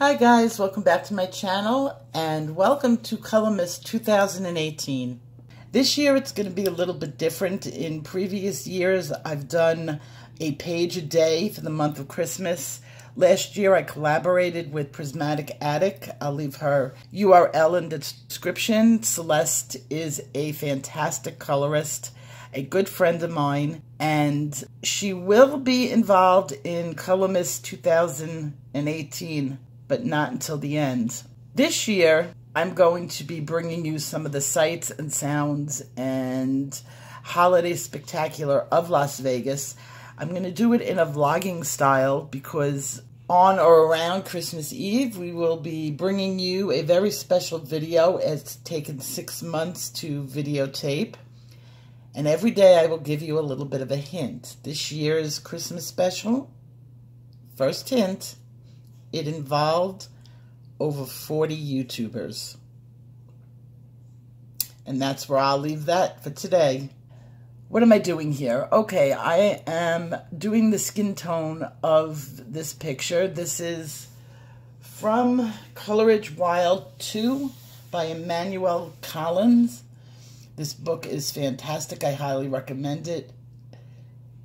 Hi guys, welcome back to my channel and welcome to Colormas 2018. This year it's going to be a little bit different. In previous years I've done a page a day for the month of Christmas. Last year I collaborated with Prismatic Attic. I'll leave her URL in the description. Celeste is a fantastic colorist, a good friend of mine, and she will be involved in Colormas 2018. But not until the end. This year, I'm going to be bringing you some of the sights and sounds and holiday spectacular of Las Vegas. I'm going to do it in a vlogging style because on or around Christmas Eve, we will be bringing you a very special video. It's taken 6 months to videotape. And every day I will give you a little bit of a hint. This year's Christmas special, first hint, it involved over 40 YouTubers. And that's where I'll leave that for today. What am I doing here? Okay, I am doing the skin tone of this picture. This is from Colorage Wild 2 by Emmanuelle Colin. This book is fantastic. I highly recommend it.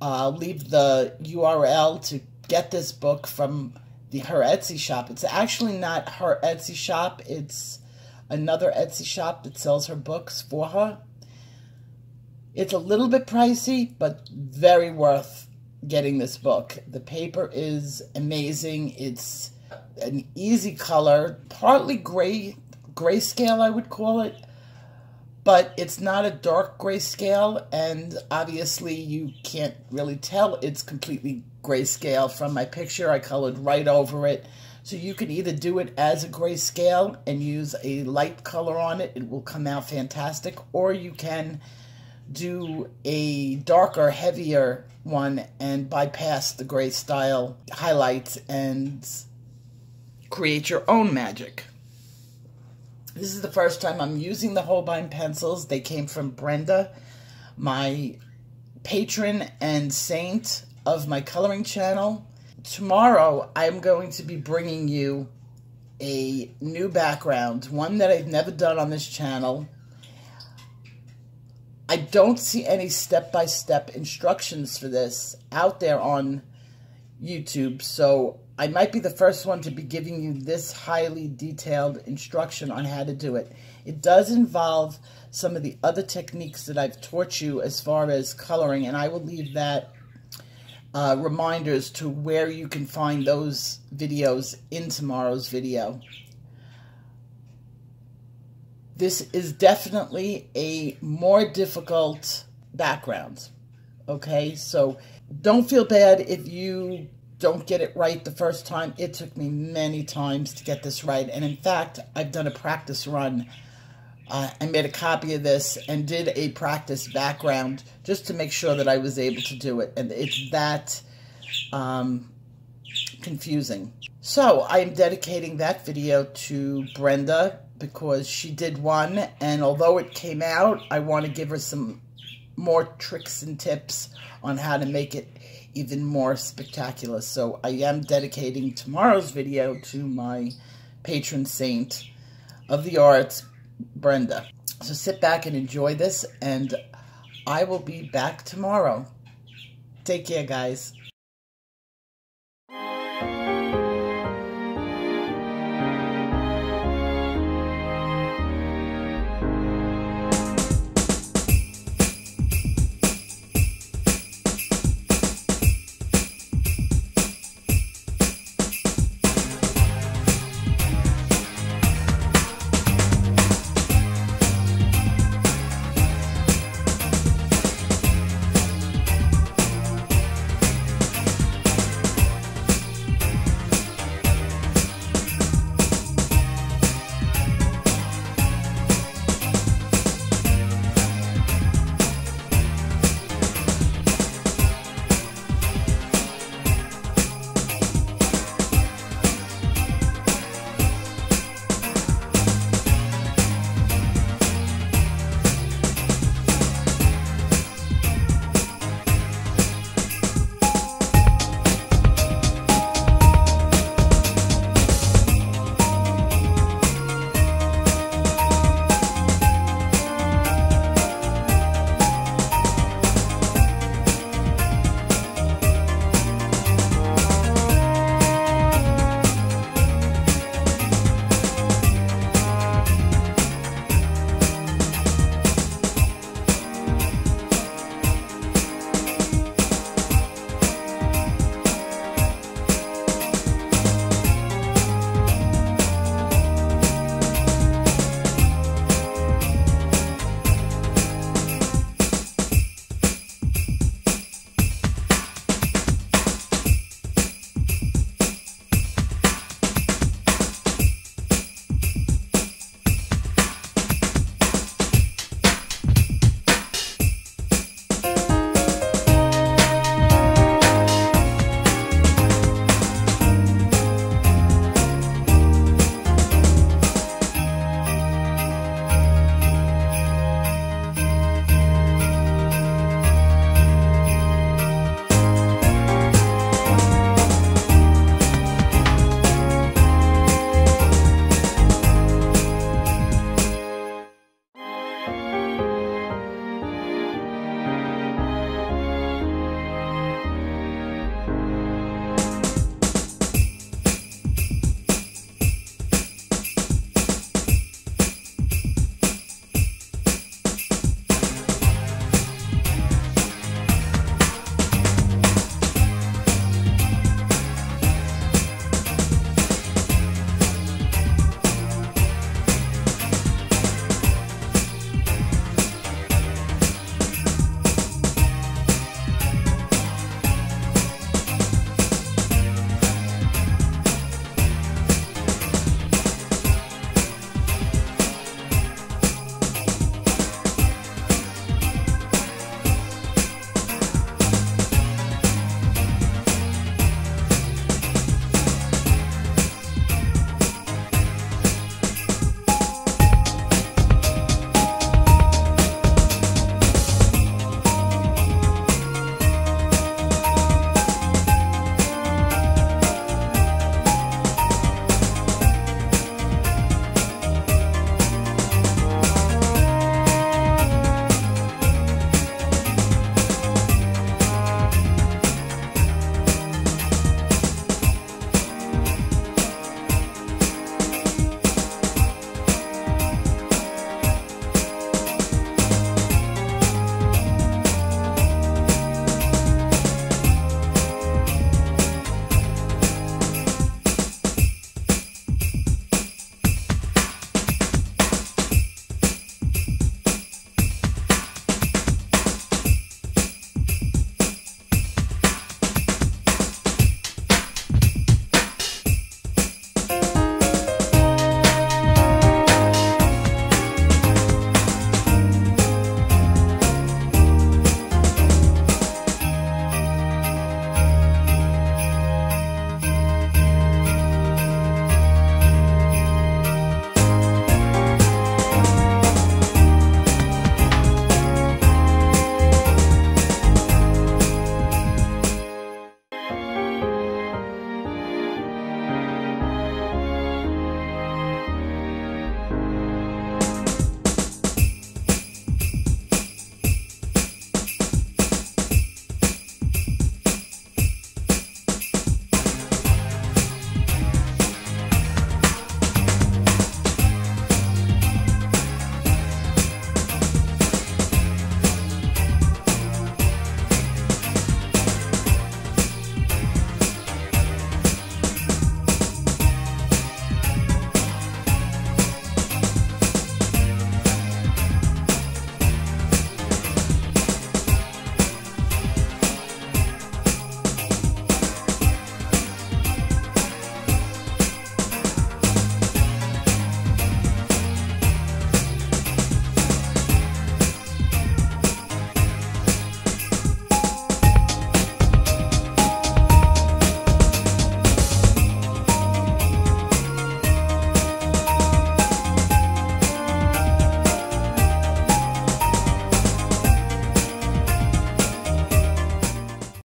I'll leave the URL to get this book from her Etsy shop. It's actually not her Etsy shop. It's another Etsy shop that sells her books for her. It's a little bit pricey, but very worth getting this book. The paper is amazing. It's an easy color, partly grayscale, I would call it. But it's not a dark grayscale, and obviously you can't really tell it's completely grayscale from my picture. I colored right over it. So you can either do it as a grayscale and use a light color on it. It will come out fantastic. Or you can do a darker, heavier one and bypass the gray style highlights and create your own magic. This is the first time I'm using the Holbein pencils. They came from Brenda, my patron and saint of my coloring channel. Tomorrow, I'm going to be bringing you a new background, one that I've never done on this channel. I don't see any step-by-step instructions for this out there on YouTube, so I might be the first one to be giving you this highly detailed instruction on how to do it. It does involve some of the other techniques that I've taught you as far as coloring, and I will leave that reminders to where you can find those videos in tomorrow's video. This is definitely a more difficult background, okay? So don't feel bad if you don't get it right the first time. It took me many times to get this right. And in fact, I've done a practice run. I made a copy of this and did a practice background just to make sure that I was able to do it. And it's that confusing. So I am dedicating that video to Brenda because she did one. And although it came out, I want to give her some more tricks and tips on how to make it even more spectacular. So I am dedicating tomorrow's video to my patron saint of the arts, Brenda. So sit back and enjoy this, and I will be back tomorrow. Take care, guys.